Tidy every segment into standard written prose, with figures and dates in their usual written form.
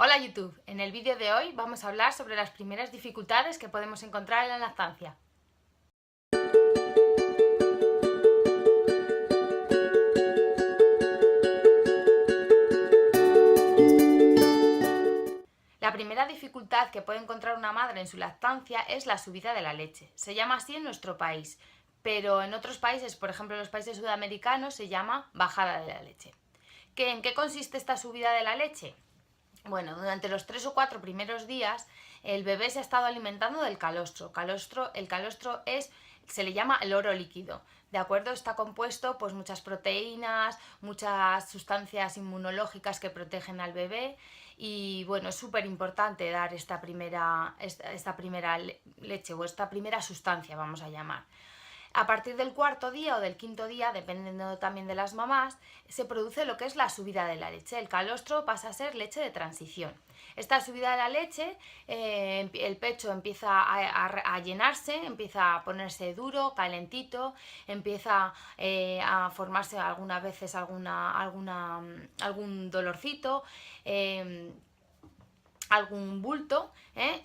Hola YouTube, en el vídeo de hoy vamos a hablar sobre las primeras dificultades que podemos encontrar en la lactancia. La primera dificultad que puede encontrar una madre en su lactancia es la subida de la leche. Se llama así en nuestro país, pero en otros países, por ejemplo en los países sudamericanos, se llama bajada de la leche. ¿En qué consiste esta subida de la leche? Bueno, durante los 3 o 4 primeros días el bebé se ha estado alimentando del calostro. El calostro se le llama el oro líquido. ¿De acuerdo? Está compuesto pues muchas proteínas, muchas sustancias inmunológicas que protegen al bebé y bueno, es súper importante dar esta primera leche o esta primera sustancia, vamos a llamar. A partir del cuarto día o del quinto día, dependiendo también de las mamás, se produce lo que es la subida de la leche. El calostro pasa a ser leche de transición. Esta subida de la leche, el pecho empieza a llenarse, empieza a ponerse duro, calentito, empieza a formarse algunas veces algún dolorcito. Algún bulto,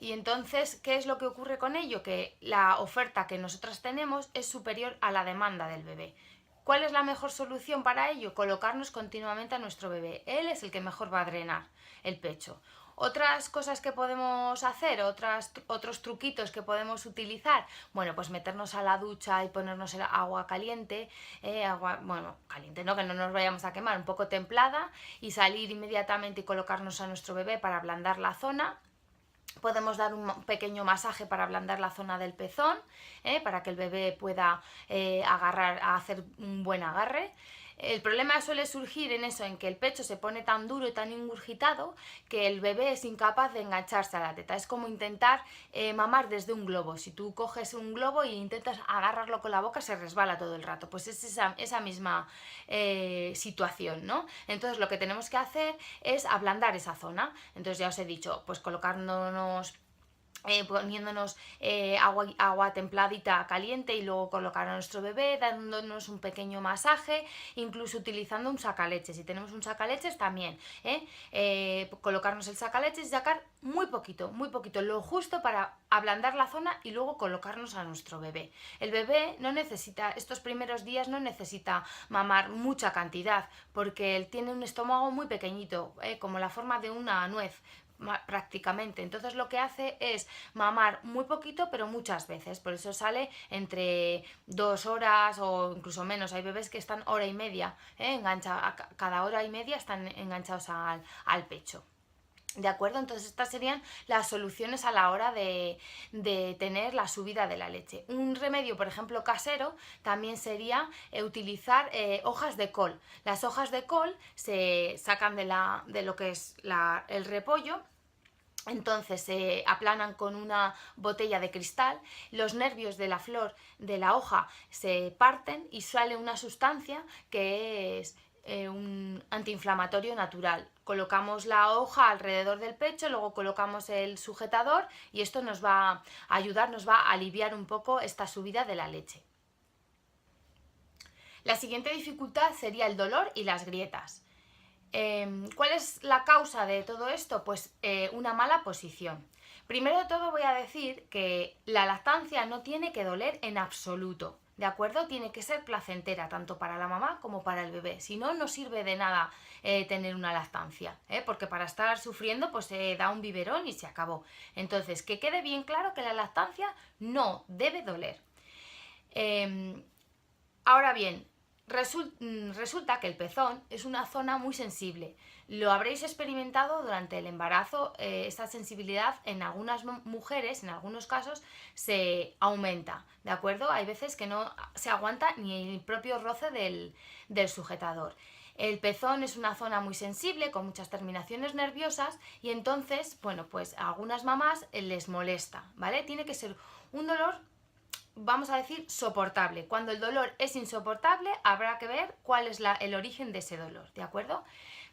y entonces, ¿qué es lo que ocurre con ello? Que la oferta que nosotras tenemos es superior a la demanda del bebé. ¿Cuál es la mejor solución para ello? Colocarnos continuamente a nuestro bebé. Él es el que mejor va a drenar el pecho. Otras cosas que podemos hacer, otros truquitos que podemos utilizar, bueno, pues meternos a la ducha y ponernos el agua caliente, bueno, caliente no, que no nos vayamos a quemar, un poco templada, y salir inmediatamente y colocarnos a nuestro bebé para ablandar la zona. Podemos dar un pequeño masaje para ablandar la zona del pezón, para que el bebé pueda hacer un buen agarre. El problema suele surgir en eso, en que el pecho se pone tan duro y tan ingurgitado que el bebé es incapaz de engancharse a la teta. Es como intentar mamar desde un globo. Si tú coges un globo e intentas agarrarlo con la boca, se resbala todo el rato. Pues es esa misma situación, ¿no? Entonces lo que tenemos que hacer es ablandar esa zona. Entonces ya os he dicho, pues colocándonos poniéndonos agua templadita caliente y luego colocar a nuestro bebé, dándonos un pequeño masaje, incluso utilizando un sacaleches. Si tenemos un sacaleches también, colocarnos el sacaleches y sacar muy poquito, lo justo para ablandar la zona y luego colocarnos a nuestro bebé. El bebé no necesita, estos primeros días no necesita mamar mucha cantidad porque él tiene un estómago muy pequeñito, como la forma de una nuez prácticamente. Entonces lo que hace es mamar muy poquito pero muchas veces, por eso sale entre 2 horas o incluso menos. Hay bebés que están hora y media, cada hora y media están enganchados al pecho. ¿De acuerdo? Entonces estas serían las soluciones a la hora de tener la subida de la leche. Un remedio, por ejemplo, casero, también sería utilizar hojas de col. Las hojas de col se sacan de lo que es el repollo. Entonces se aplanan con una botella de cristal, los nervios de la flor de la hoja se parten y sale una sustancia que es un antiinflamatorio natural. Colocamos la hoja alrededor del pecho, luego colocamos el sujetador y esto nos va a ayudar, nos va a aliviar un poco esta subida de la leche. La siguiente dificultad sería el dolor y las grietas. ¿Cuál es la causa de todo esto? Pues una mala posición. Primero de todo voy a decir que la lactancia no tiene que doler en absoluto, ¿de acuerdo? Tiene que ser placentera, tanto para la mamá como para el bebé. Si no, no sirve de nada tener una lactancia, porque para estar sufriendo pues se da un biberón y se acabó. Entonces, que quede bien claro que la lactancia no debe doler. Ahora bien, resulta que el pezón es una zona muy sensible. Lo habréis experimentado durante el embarazo. Esta sensibilidad en algunas mujeres, en algunos casos, se aumenta, ¿de acuerdo? Hay veces que no se aguanta ni el propio roce del sujetador. El pezón es una zona muy sensible, con muchas terminaciones nerviosas, y entonces, bueno, pues a algunas mamás les molesta, ¿vale? Tiene que ser un dolor, vamos a decir, soportable. Cuando el dolor es insoportable, habrá que ver cuál es el origen de ese dolor, ¿de acuerdo?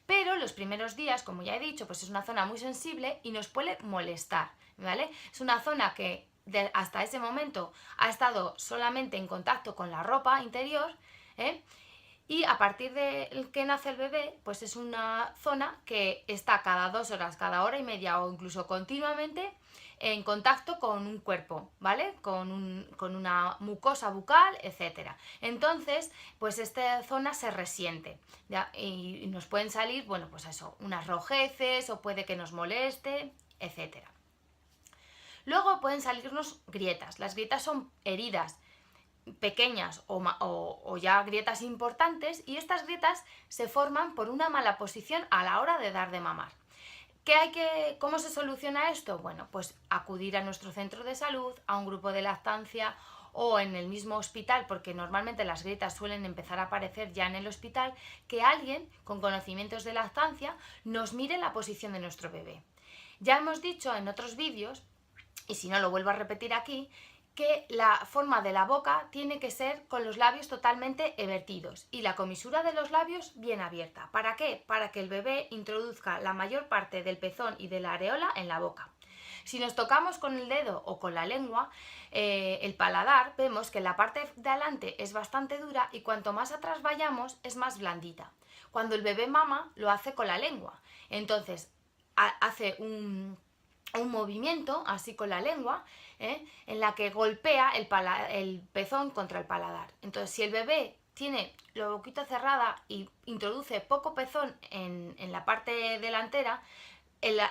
Pero los primeros días, como ya he dicho, pues es una zona muy sensible y nos puede molestar, ¿vale? Es una zona que hasta ese momento ha estado solamente en contacto con la ropa interior, y a partir de que nace el bebé, pues es una zona que está cada 2 horas, cada hora y media o incluso continuamente en contacto con un cuerpo, ¿vale? Con una mucosa bucal, etcétera. Entonces, pues esta zona se resiente, ¿ya? Y nos pueden salir, bueno, pues eso, unas rojeces o puede que nos moleste, etcétera. Luego pueden salirnos grietas. Las grietas son heridas pequeñas o ya grietas importantes, y estas grietas se forman por una mala posición a la hora de dar de mamar. ¿Cómo se soluciona esto? Bueno, pues acudir a nuestro centro de salud, a un grupo de lactancia o en el mismo hospital, porque normalmente las grietas suelen empezar a aparecer ya en el hospital, que alguien con conocimientos de lactancia nos mire la posición de nuestro bebé. Ya hemos dicho en otros vídeos, y si no lo vuelvo a repetir aquí, que la forma de la boca tiene que ser con los labios totalmente evertidos y la comisura de los labios bien abierta. ¿Para qué? Para que el bebé introduzca la mayor parte del pezón y de la areola en la boca. Si nos tocamos con el dedo o con la lengua el paladar, vemos que la parte de adelante es bastante dura y cuanto más atrás vayamos es más blandita. Cuando el bebé mama lo hace con la lengua, entonces hace un movimiento así con la lengua, en la que golpea el pezón contra el paladar. Entonces, si el bebé tiene la boquita cerrada y introduce poco pezón en la parte delantera,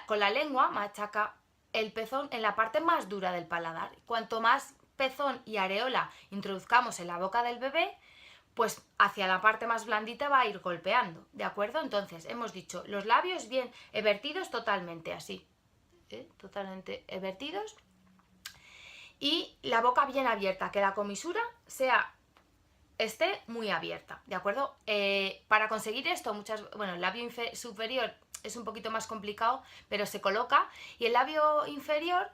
con la lengua machaca el pezón en la parte más dura del paladar. Cuanto más pezón y areola introduzcamos en la boca del bebé, pues hacia la parte más blandita va a ir golpeando, ¿de acuerdo? Entonces, hemos dicho, los labios bien evertidos totalmente así, totalmente evertidos, y la boca bien abierta, que la comisura esté muy abierta, ¿de acuerdo? Para conseguir esto, el labio superior es un poquito más complicado, pero se coloca, y el labio inferior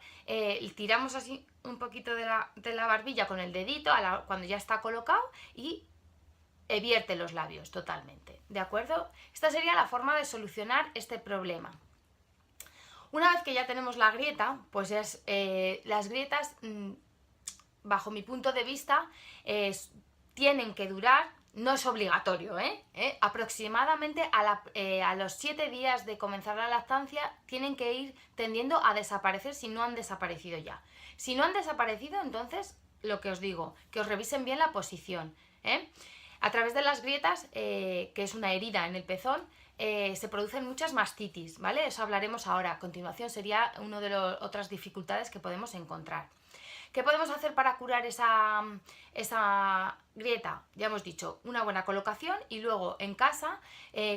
tiramos así un poquito de la barbilla con el dedito cuando ya está colocado y vierte los labios totalmente, ¿de acuerdo? Esta sería la forma de solucionar este problema. Una vez que ya tenemos la grieta, pues las grietas, bajo mi punto de vista, tienen que durar, no es obligatorio, aproximadamente a los 7 días de comenzar la lactancia tienen que ir tendiendo a desaparecer si no han desaparecido ya. Si no han desaparecido, entonces, lo que os digo, que os revisen bien la posición. A través de las grietas, que es una herida en el pezón, se producen muchas mastitis, ¿vale? Eso hablaremos ahora. A continuación sería una de las otras dificultades que podemos encontrar. ¿Qué podemos hacer para curar esa grieta? Ya hemos dicho, una buena colocación, y luego en casa,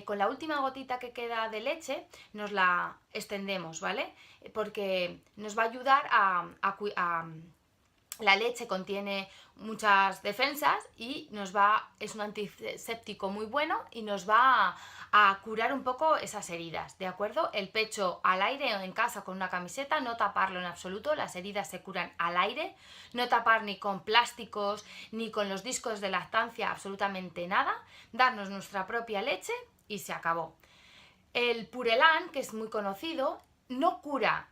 con la última gotita que queda de leche, nos la extendemos, ¿vale? Porque nos va a ayudar la leche contiene muchas defensas y es un antiséptico muy bueno y nos va a curar un poco esas heridas, ¿de acuerdo? El pecho al aire o en casa con una camiseta, no taparlo en absoluto, las heridas se curan al aire, no tapar ni con plásticos ni con los discos de lactancia, absolutamente nada, darnos nuestra propia leche y se acabó. El Purelán, que es muy conocido, no cura,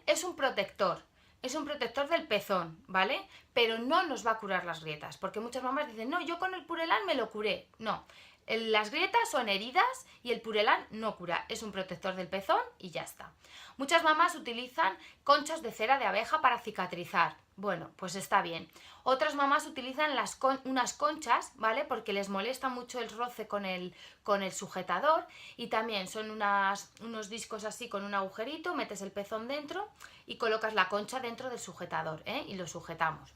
es un protector. Es un protector del pezón, ¿vale? Pero no nos va a curar las grietas, porque muchas mamás dicen, no, yo con el Purelán me lo curé. No, las grietas son heridas y el Purelán no cura, es un protector del pezón y ya está. Muchas mamás utilizan conchas de cera de abeja para cicatrizar. Bueno, pues está bien. Otras mamás utilizan unas conchas, ¿vale? Porque les molesta mucho el roce con el sujetador, y también son unos discos así con un agujerito, metes el pezón dentro y colocas la concha dentro del sujetador, y lo sujetamos.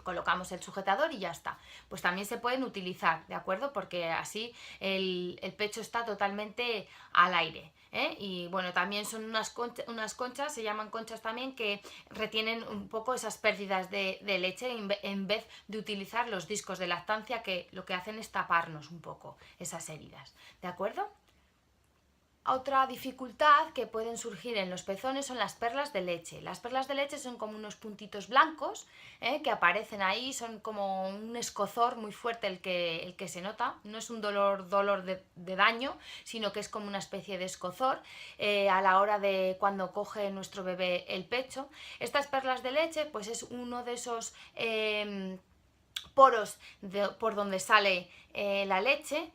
Colocamos el sujetador y ya está. Pues también se pueden utilizar, ¿de acuerdo? Porque así el pecho está totalmente al aire, y bueno, también son unas conchas, se llaman conchas también, que retienen un poco esas pérdidas de leche en vez de utilizar los discos de lactancia, que lo que hacen es taparnos un poco esas heridas, ¿de acuerdo? Otra dificultad que pueden surgir en los pezones son las perlas de leche. Las perlas de leche son como unos puntitos blancos, que aparecen ahí, son como un escozor muy fuerte el que se nota. No es un dolor de daño, sino que es como una especie de escozor a la hora de cuando coge nuestro bebé el pecho. Estas perlas de leche, pues es uno de esos poros por donde sale la leche,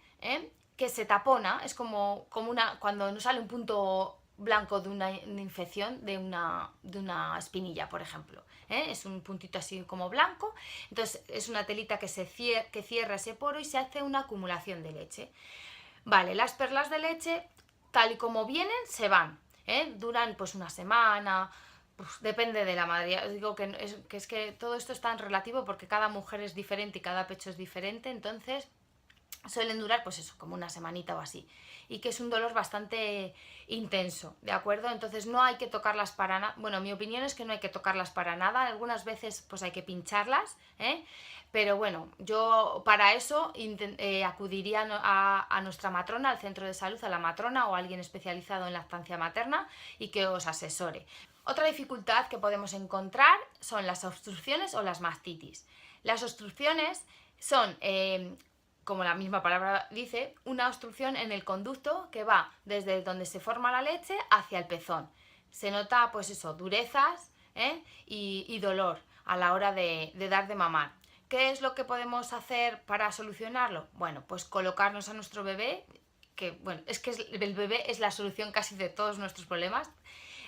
que se tapona, es como cuando nos sale un punto blanco de una infección de una espinilla, por ejemplo. Es un puntito así como blanco, entonces es una telita que cierra ese poro y se hace una acumulación de leche. Vale, las perlas de leche, tal y como vienen, se van, duran pues una semana, pues, depende de la madre. Os digo que es que todo esto es tan relativo porque cada mujer es diferente y cada pecho es diferente, entonces suelen durar pues eso, como una semanita o así, y que es un dolor bastante intenso, ¿de acuerdo? Entonces no hay que tocarlas para nada, bueno, mi opinión es que no hay que tocarlas para nada, algunas veces pues hay que pincharlas, pero bueno, yo para eso acudiría a nuestra matrona, al centro de salud, a la matrona o a alguien especializado en lactancia materna y que os asesore. Otra dificultad que podemos encontrar son las obstrucciones o las mastitis. Las obstrucciones son como la misma palabra dice, una obstrucción en el conducto que va desde donde se forma la leche hacia el pezón. Se nota, pues eso, durezas y dolor a la hora de dar de mamar. ¿Qué es lo que podemos hacer para solucionarlo? Bueno, pues colocarnos a nuestro bebé, que bueno, es que el bebé es la solución casi de todos nuestros problemas.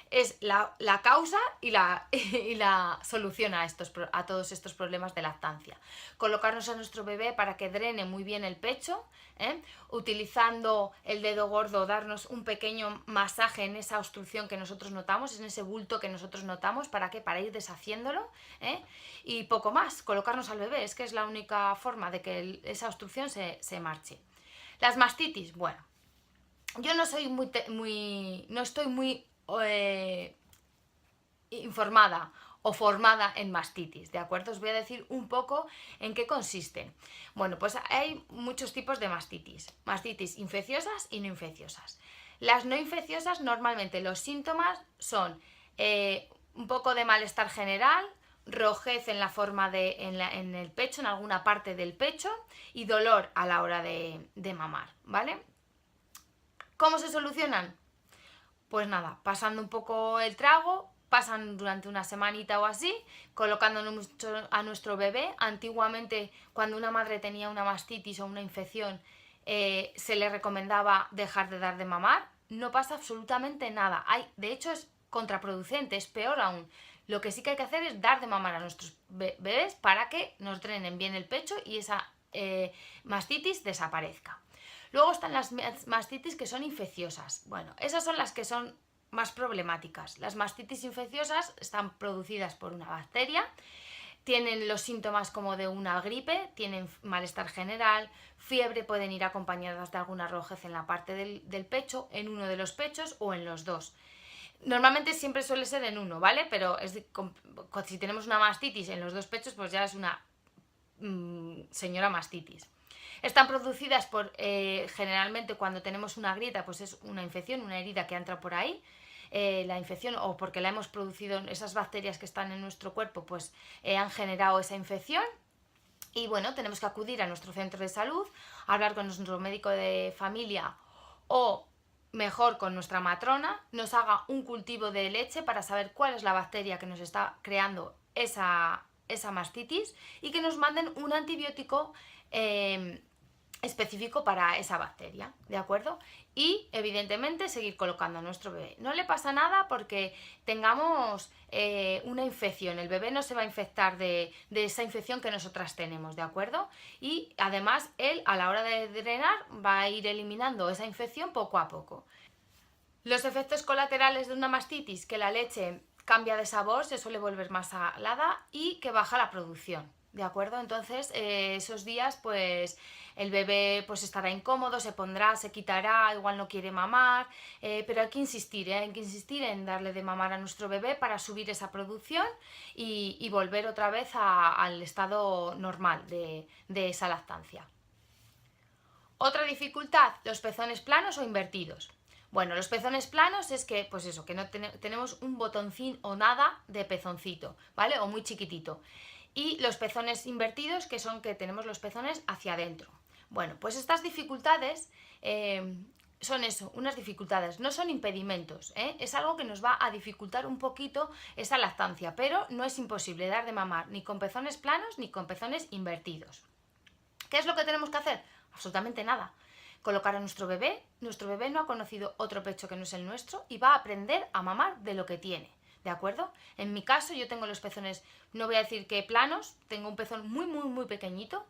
Es la causa y la solución a todos estos problemas de lactancia. Colocarnos a nuestro bebé para que drene muy bien el pecho, utilizando el dedo gordo, darnos un pequeño masaje en esa obstrucción que nosotros notamos, en ese bulto que nosotros notamos, ¿para qué? Para ir deshaciéndolo, y poco más, colocarnos al bebé, es que es la única forma de que esa obstrucción se marche. Las mastitis, bueno, yo no soy no estoy muy informada o formada en mastitis, ¿de acuerdo? Os voy a decir un poco en qué consiste. Bueno, pues hay muchos tipos de mastitis. Mastitis infecciosas y no infecciosas. Las no infecciosas, normalmente los síntomas son un poco de malestar general, rojez en la forma en el pecho, en alguna parte del pecho, y dolor a la hora de mamar, ¿vale? ¿Cómo se solucionan? Pues nada, pasando un poco el trago, pasan durante una semanita o así, colocando a nuestro bebé. Antiguamente, cuando una madre tenía una mastitis o una infección, se le recomendaba dejar de dar de mamar. No pasa absolutamente nada. De hecho, es contraproducente, es peor aún. Lo que sí que hay que hacer es dar de mamar a nuestros bebés para que nos drenen bien el pecho y esa mastitis desaparezca. Luego están las mastitis que son infecciosas. Bueno, esas son las que son más problemáticas. Las mastitis infecciosas están producidas por una bacteria, tienen los síntomas como de una gripe, tienen malestar general, fiebre, pueden ir acompañadas de alguna rojez en la parte del pecho, en uno de los pechos o en los dos. Normalmente siempre suele ser en uno, ¿vale? Pero si tenemos una mastitis en los dos pechos, pues ya es una señora mastitis. Están producidas generalmente cuando tenemos una grieta, pues es una infección, una herida que entra por ahí, la infección, o porque la hemos producido, esas bacterias que están en nuestro cuerpo, pues han generado esa infección. Y bueno, tenemos que acudir a nuestro centro de salud, hablar con nuestro médico de familia o mejor con nuestra matrona, nos haga un cultivo de leche para saber cuál es la bacteria que nos está creando esa mastitis y que nos manden un antibiótico específico para esa bacteria, ¿de acuerdo? Y evidentemente seguir colocando a nuestro bebé. No le pasa nada porque tengamos una infección, el bebé no se va a infectar de esa infección que nosotras tenemos, ¿de acuerdo? Y además él a la hora de drenar va a ir eliminando esa infección poco a poco. Los efectos colaterales de una mastitis, que la leche cambia de sabor, se suele volver más salada y que baja la producción, ¿de acuerdo? Entonces esos días pues el bebé pues estará incómodo, se pondrá, se quitará, igual no quiere mamar, pero hay que insistir en darle de mamar a nuestro bebé para subir esa producción y volver otra vez al estado normal de esa lactancia. Otra dificultad, los pezones planos o invertidos. Bueno, los pezones planos es que, pues eso, que no tenemos un botoncín o nada de pezoncito, ¿vale? O muy chiquitito. Y los pezones invertidos, que son que tenemos los pezones hacia adentro. Bueno, pues estas dificultades son eso, unas dificultades, no son impedimentos, ¿eh? Es algo que nos va a dificultar un poquito esa lactancia, pero no es imposible dar de mamar ni con pezones planos ni con pezones invertidos. ¿Qué es lo que tenemos que hacer? Absolutamente nada. Colocar a nuestro bebé no ha conocido otro pecho que no es el nuestro y va a aprender a mamar de lo que tiene, ¿de acuerdo? En mi caso yo tengo los pezones, no voy a decir que planos, tengo un pezón muy pequeñito.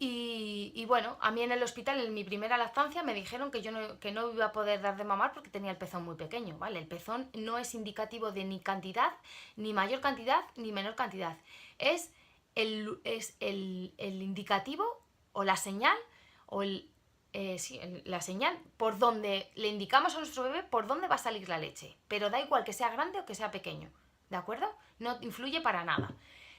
Y bueno, a mí en el hospital, en mi primera lactancia, me dijeron que yo no iba a poder dar de mamar porque tenía el pezón muy pequeño, ¿vale? El pezón no es indicativo de ni cantidad, ni mayor cantidad, ni menor cantidad. Es el indicativo o la señal, o la señal por donde le indicamos a nuestro bebé por dónde va a salir la leche. Pero da igual que sea grande o que sea pequeño, ¿de acuerdo? No influye para nada.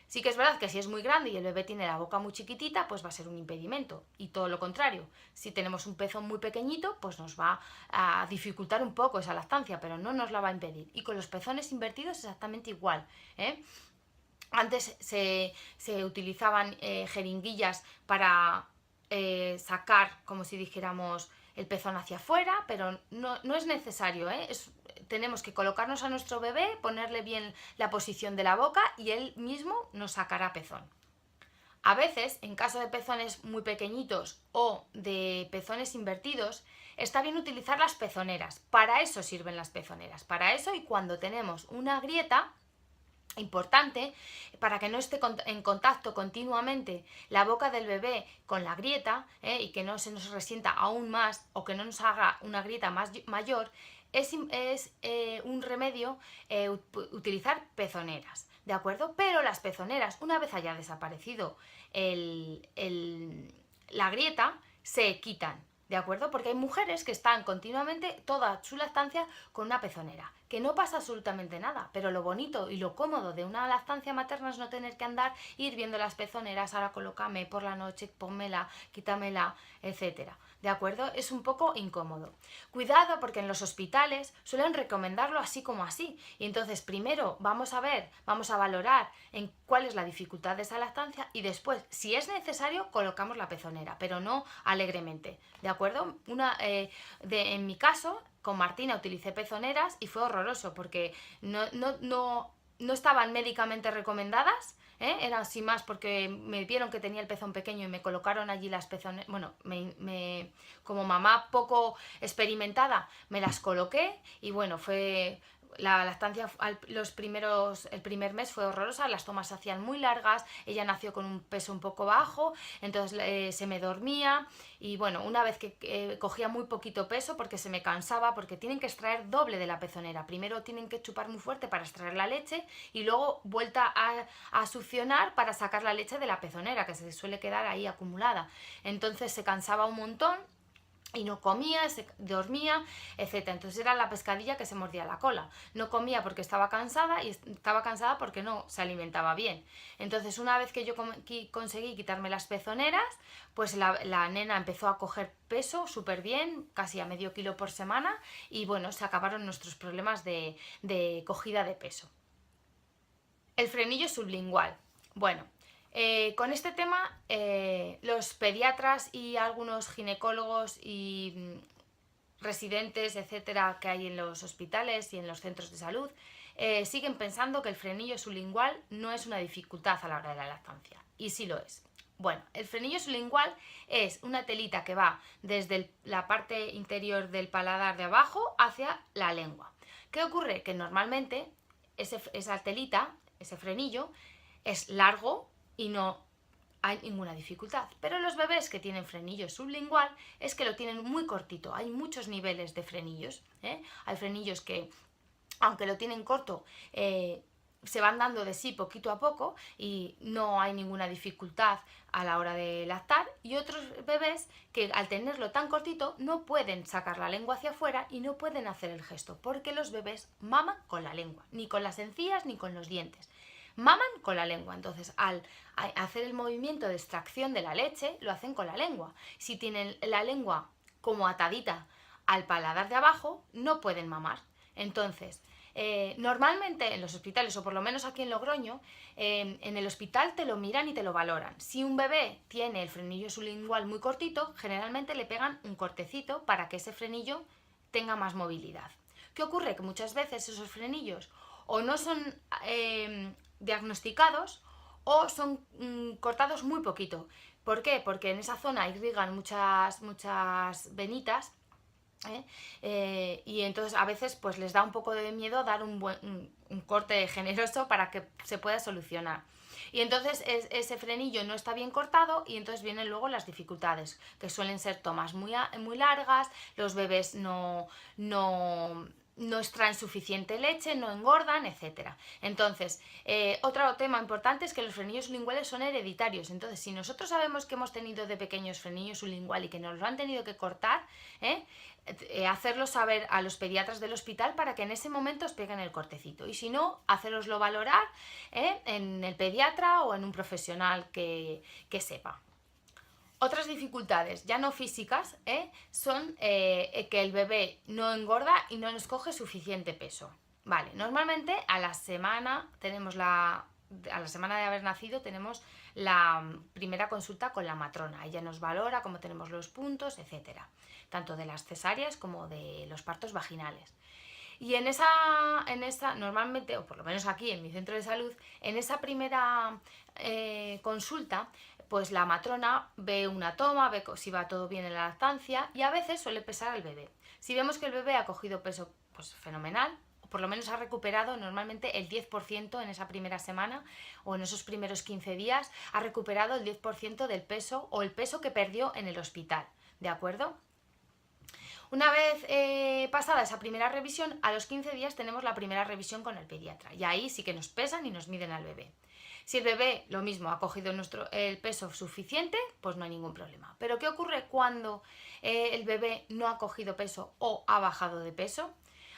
Sí que es verdad que si es muy grande y el bebé tiene la boca muy chiquitita, pues va a ser un impedimento. Y todo lo contrario, si tenemos un pezón muy pequeñito, pues nos va a dificultar un poco esa lactancia, pero no nos la va a impedir. Y con los pezones invertidos exactamente igual, ¿eh? Antes se utilizaban jeringuillas para sacar, como si dijéramos, el pezón hacia afuera, pero no es necesario, ¿eh? Tenemos que colocarnos a nuestro bebé, ponerle bien la posición de la boca y él mismo nos sacará pezón. A veces, en caso de pezones muy pequeñitos o de pezones invertidos, está bien utilizar las pezoneras. Para eso sirven las pezoneras. Para eso, y cuando tenemos una grieta importante, para que no esté en contacto continuamente la boca del bebé con la grieta, y que no se nos resienta aún más o que no nos haga una grieta mayor, es un remedio utilizar pezoneras, ¿de acuerdo? Pero las pezoneras, una vez haya desaparecido la grieta, se quitan, ¿de acuerdo? Porque hay mujeres que están continuamente toda su lactancia con una pezonera, que no pasa absolutamente nada, pero lo bonito y lo cómodo de una lactancia materna es no tener que andar, ir viendo las pezoneras, ahora colócame por la noche, pónmela, quítamela, etcétera. ¿De acuerdo? Es un poco incómodo. Cuidado, porque en los hospitales suelen recomendarlo así como así. Y entonces primero vamos a valorar en cuál es la dificultad de esa lactancia y después, si es necesario, colocamos la pezonera, pero no alegremente. ¿De acuerdo? En mi caso, con Martina utilicé pezoneras y fue horroroso porque no estaban médicamente recomendadas, eran así más porque me vieron que tenía el pezón pequeño y me colocaron allí las pezoneras. Bueno, como mamá poco experimentada me las coloqué y bueno, fue la lactancia, el primer mes fue horrorosa, las tomas se hacían muy largas, ella nació con un peso un poco bajo, entonces se me dormía y bueno, una vez que cogía muy poquito peso porque se me cansaba, porque tienen que extraer doble de la pezonera, primero tienen que chupar muy fuerte para extraer la leche y luego vuelta a succionar para sacar la leche de la pezonera, que se suele quedar ahí acumulada, entonces se cansaba un montón y no comía, se dormía, etc. Entonces era la pescadilla que se mordía la cola. No comía porque estaba cansada y estaba cansada porque no se alimentaba bien. Entonces una vez que yo conseguí quitarme las pezoneras, pues la nena empezó a coger peso súper bien, casi a medio kilo por semana y bueno, se acabaron nuestros problemas de cogida de peso. El frenillo sublingual. Bueno, con este tema los pediatras y algunos ginecólogos y residentes, etcétera, que hay en los hospitales y en los centros de salud, siguen pensando que el frenillo sublingual no es una dificultad a la hora de la lactancia. Y sí lo es. Bueno, el frenillo sublingual es una telita que va desde la parte interior del paladar de abajo hacia la lengua. ¿Qué ocurre? Que normalmente esa telita, ese frenillo, es largo y no hay ninguna dificultad. Pero los bebés que tienen frenillo sublingual es que lo tienen muy cortito. Hay muchos niveles de frenillos. Hay frenillos que, aunque lo tienen corto, se van dando de sí poquito a poco y no hay ninguna dificultad a la hora de lactar, y otros bebés que al tenerlo tan cortito no pueden sacar la lengua hacia afuera y no pueden hacer el gesto, porque los bebés maman con la lengua, ni con las encías ni con los dientes. Maman con la lengua, entonces al hacer el movimiento de extracción de la leche lo hacen con la lengua. Si tienen la lengua como atadita al paladar de abajo, no pueden mamar. Entonces, Normalmente en los hospitales, o por lo menos aquí en Logroño, en el hospital te lo miran y te lo valoran. Si un bebé tiene el frenillo sublingual muy cortito, generalmente le pegan un cortecito para que ese frenillo tenga más movilidad. ¿Qué ocurre? Que muchas veces esos frenillos o no son diagnosticados o son cortados muy poquito. ¿Por qué? Porque en esa zona irrigan muchas venitas, y entonces a veces pues les da un poco de miedo dar un corte generoso para que se pueda solucionar. Y entonces ese frenillo no está bien cortado y entonces vienen luego las dificultades, que suelen ser tomas muy largas, los bebés no extraen suficiente leche, no engordan, etcétera. Entonces, otro tema importante es que los frenillos sublinguales son hereditarios. Entonces, si nosotros sabemos que hemos tenido de pequeños frenillos sublingual y que nos lo han tenido que cortar, hacerlo saber a los pediatras del hospital para que en ese momento os peguen el cortecito. Y si no, haceroslo valorar en el pediatra o en un profesional que sepa. Otras dificultades, ya no físicas, son que el bebé no engorda y no nos coge suficiente peso. Vale, normalmente a la semana de haber nacido tenemos la primera consulta con la matrona. Ella nos valora cómo tenemos los puntos, etcétera, tanto de las cesáreas como de los partos vaginales. Y en esa normalmente, o por lo menos aquí en mi centro de salud, en esa primera consulta, pues la matrona ve una toma, ve si va todo bien en la lactancia y a veces suele pesar al bebé. Si vemos que el bebé ha cogido peso, pues fenomenal, o por lo menos ha recuperado normalmente el 10% en esa primera semana o en esos primeros 15 días, ha recuperado el 10% del peso o el peso que perdió en el hospital, ¿de acuerdo? Una vez pasada esa primera revisión, a los 15 días tenemos la primera revisión con el pediatra y ahí sí que nos pesan y nos miden al bebé. Si el bebé, lo mismo, ha cogido el peso suficiente, pues no hay ningún problema. Pero ¿qué ocurre cuando el bebé no ha cogido peso o ha bajado de peso?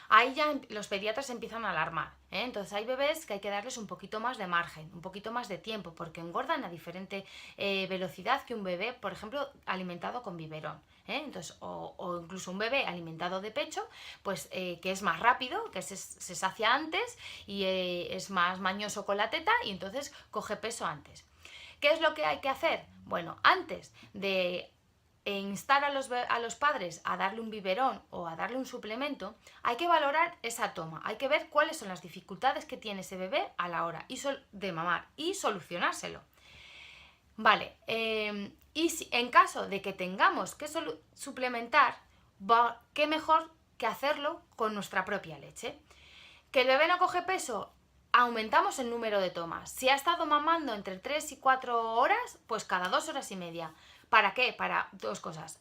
Ahí ya los pediatras empiezan a alarmar, Entonces hay bebés que hay que darles un poquito más de margen, un poquito más de tiempo, porque engordan a diferente velocidad que un bebé, por ejemplo, alimentado con biberón. Entonces, o incluso un bebé alimentado de pecho, pues que es más rápido, que se sacia antes y es más mañoso con la teta y entonces coge peso antes. ¿Qué es lo que hay que hacer? Bueno, antes de instar a los padres a darle un biberón o a darle un suplemento, hay que valorar esa toma, hay que ver cuáles son las dificultades que tiene ese bebé a la hora de mamar y solucionárselo. Vale, y si, en caso de que tengamos que suplementar, qué mejor que hacerlo con nuestra propia leche. ¿Que el bebé no coge peso? Aumentamos el número de tomas. Si ha estado mamando entre 3 y 4 horas, pues cada 2 horas y media. ¿Para qué? Para dos cosas.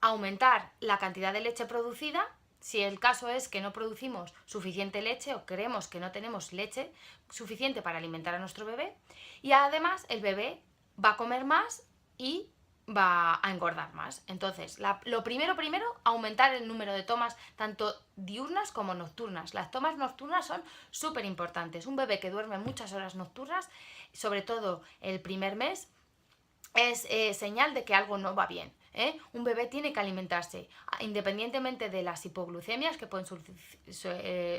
Aumentar la cantidad de leche producida, si el caso es que no producimos suficiente leche o creemos que no tenemos leche suficiente para alimentar a nuestro bebé. Y además el bebé va a comer más y va a engordar más. Entonces, lo primero, aumentar el número de tomas tanto diurnas como nocturnas. Las tomas nocturnas son súper importantes. Un bebé que duerme muchas horas nocturnas, sobre todo el primer mes, es señal de que algo no va bien. Un bebé tiene que alimentarse, independientemente de las hipoglucemias que pueden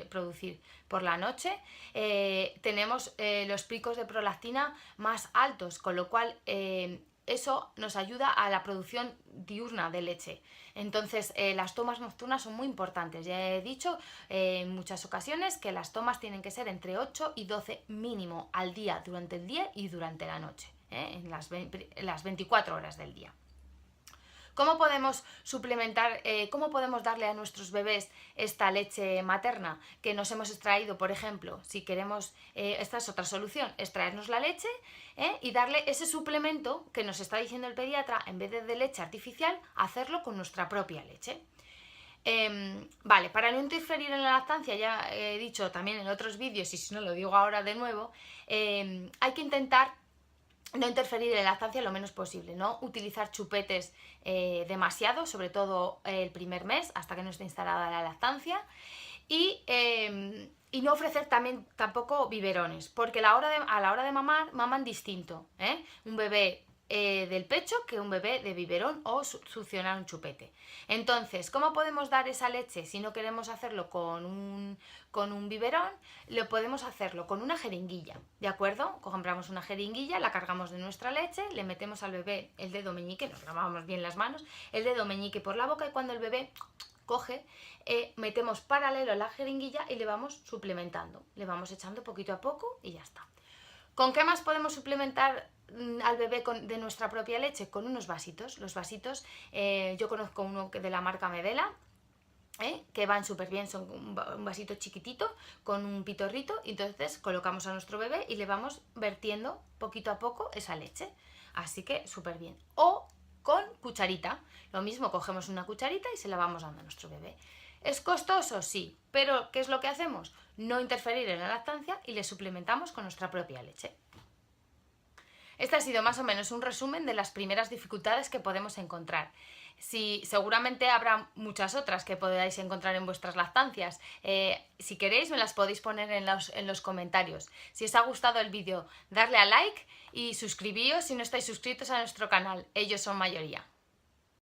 producir por la noche. Tenemos los picos de prolactina más altos, con lo cual eso nos ayuda a la producción diurna de leche. Entonces, las tomas nocturnas son muy importantes. Ya he dicho en muchas ocasiones que las tomas tienen que ser entre 8 y 12 mínimo al día, durante el día y durante la noche, en las 24 horas del día. ¿Cómo podemos suplementar, cómo podemos darle a nuestros bebés esta leche materna que nos hemos extraído, por ejemplo? Si queremos, esta es otra solución, extraernos la leche y darle ese suplemento que nos está diciendo el pediatra, en vez de leche artificial, hacerlo con nuestra propia leche. Vale, para no interferir en la lactancia, ya he dicho también en otros vídeos, y si no lo digo ahora de nuevo, hay que intentar no interferir en la lactancia lo menos posible, no utilizar chupetes demasiado, sobre todo el primer mes, hasta que no esté instalada la lactancia, y no ofrecer tampoco biberones, porque a la hora de mamar, maman distinto. Un bebé del pecho que un bebé de biberón o succionar un chupete. Entonces, ¿cómo podemos dar esa leche si no queremos hacerlo con un biberón? Lo podemos hacerlo con una jeringuilla, ¿de acuerdo? Compramos una jeringuilla, la cargamos de nuestra leche, le metemos al bebé el dedo meñique, nos lavamos bien las manos, el dedo meñique por la boca y cuando el bebé coge, metemos paralelo la jeringuilla y le vamos suplementando, le vamos echando poquito a poco y ya está. ¿Con qué más podemos suplementar al bebé de nuestra propia leche? Con unos vasitos. Los vasitos, yo conozco uno de la marca Medela, que van súper bien, son un vasito chiquitito con un pitorrito, y entonces colocamos a nuestro bebé y le vamos vertiendo poquito a poco esa leche. Así que súper bien. O con cucharita, lo mismo, cogemos una cucharita y se la vamos dando a nuestro bebé. ¿Es costoso? Sí, pero ¿qué es lo que hacemos? No interferir en la lactancia y le suplementamos con nuestra propia leche. Este ha sido más o menos un resumen de las primeras dificultades que podemos encontrar. Seguramente habrá muchas otras que podáis encontrar en vuestras lactancias. Si queréis me las podéis poner en los comentarios. Si os ha gustado el vídeo, darle a like y suscribíos si no estáis suscritos a nuestro canal. Ellos son mayoría.